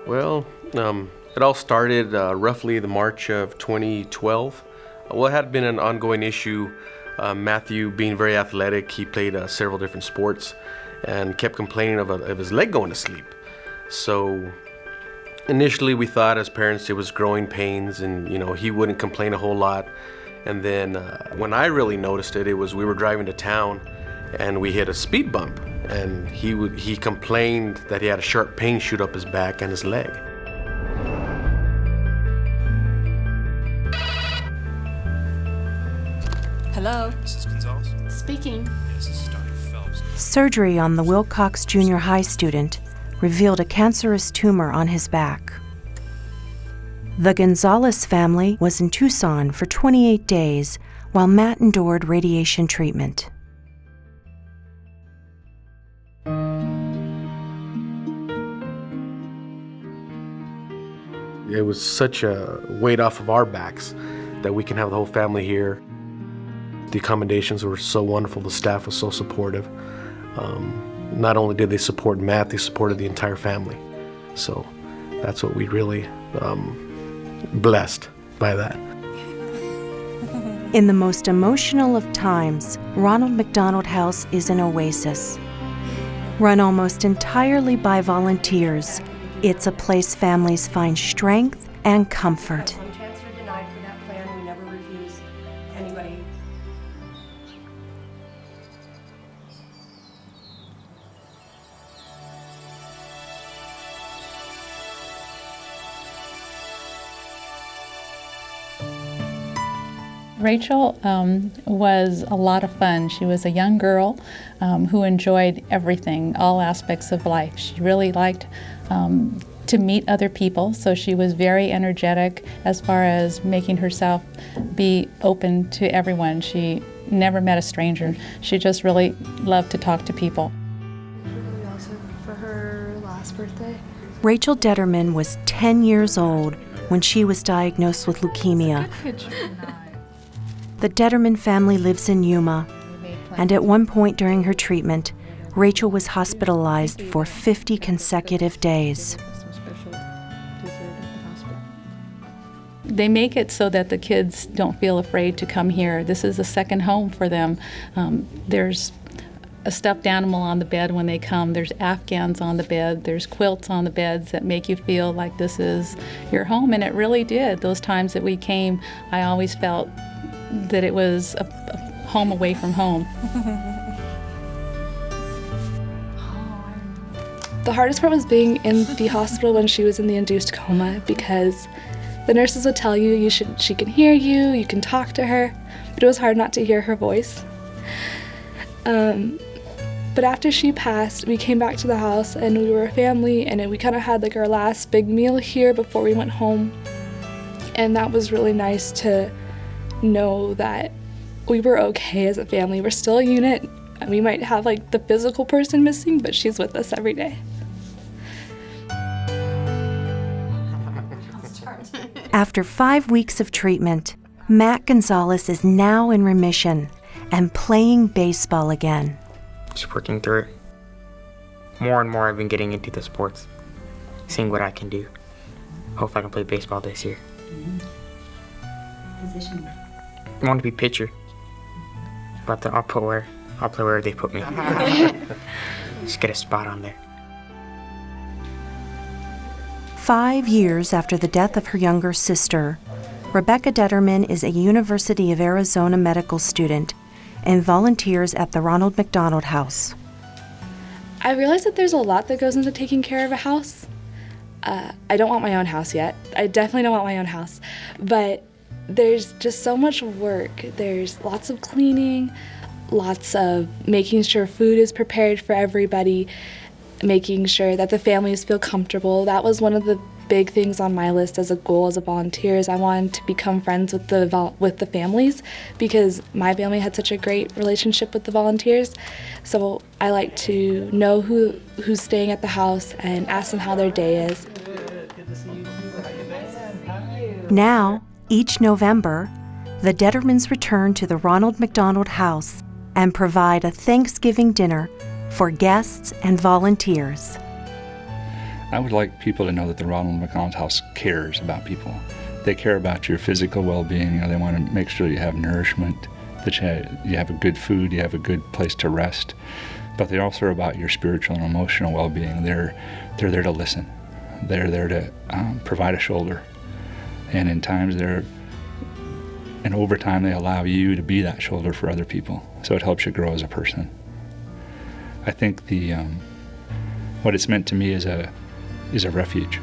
Well, it all started roughly the March of 2012. Well, it had been an ongoing issue. Matthew, being very athletic, he played several different sports and kept complaining of his leg going to sleep. So initially we thought as parents it was growing pains and, he wouldn't complain a whole lot. And then when I really noticed it, we were driving to town and we hit a speed bump. And he complained that he had a sharp pain shoot up his back and his leg. Hello? Mrs. Gonzales? Speaking. Yes, this is Dr. Phelps. Surgery on the Wilcox Junior High student revealed a cancerous tumor on his back. The Gonzales family was in Tucson for 28 days while Matt endured radiation treatment. It was such a weight off of our backs that we can have the whole family here. The accommodations were so wonderful. The staff was so supportive. Not only did they support Matt, they supported the entire family. So that's what we really blessed by that. In the most emotional of times, Ronald McDonald House is an oasis. Run almost entirely by volunteers, it's a place families find strength and comfort. One chance you're denied for that plan. We never refuse anybody. Rachel was a lot of fun. She was a young girl who enjoyed everything, all aspects of life. She really liked to meet other people, so she was very energetic as far as making herself be open to everyone. She never met a stranger. She just really loved to talk to people. Also for her last birthday. Rachel Determan was 10 years old when she was diagnosed with leukemia. The Determan family lives in Yuma, and at one point during her treatment, Rachel was hospitalized for 50 consecutive days. They make it so that the kids don't feel afraid to come here. This is a second home for them. There's a stuffed animal on the bed when they come. There's Afghans on the bed. There's quilts on the beds that make you feel like this is your home, and it really did. Those times that we came, I always felt that it was a home away from home. The hardest part was being in the hospital when she was in the induced coma, because the nurses would tell you she can hear you, you can talk to her, but it was hard not to hear her voice. But after she passed, we came back to the house and we were a family, and we kind of had like our last big meal here before we went home. And that was really nice to know that we were okay as a family. We're still a unit. We might have like the physical person missing, but she's with us every day. After 5 weeks of treatment, Matt Gonzales is now in remission and playing baseball again. Just working through it. More and more I've been getting into the sports, seeing what I can do. Hope I can play baseball this year. Position. I want to be pitcher, but I'll play where they put me. Just get a spot on there. 5 years after the death of her younger sister, Rebecca Determan is a University of Arizona medical student and volunteers at the Ronald McDonald House. I realized that there's a lot that goes into taking care of a house. I don't want my own house yet. I definitely don't want my own house. But there's just so much work. There's lots of cleaning, lots of making sure food is prepared for everybody, making sure that the families feel comfortable. That was one of the big things on my list as a goal as a volunteer. Is I wanted to become friends with the families, because my family had such a great relationship with the volunteers. So I like to know who's staying at the house and ask them how their day is. Now, each November, the Determans return to the Ronald McDonald House and provide a Thanksgiving dinner for guests and volunteers. I would like people to know that the Ronald McDonald House cares about people. They care about your physical well-being. They want to make sure you have nourishment, that you have a good food, you have a good place to rest. But they're also about your spiritual and emotional well-being. They're there to listen. They're there to provide a shoulder. And in times and over time, they allow you to be that shoulder for other people. So it helps you grow as a person. I think what it's meant to me is a refuge.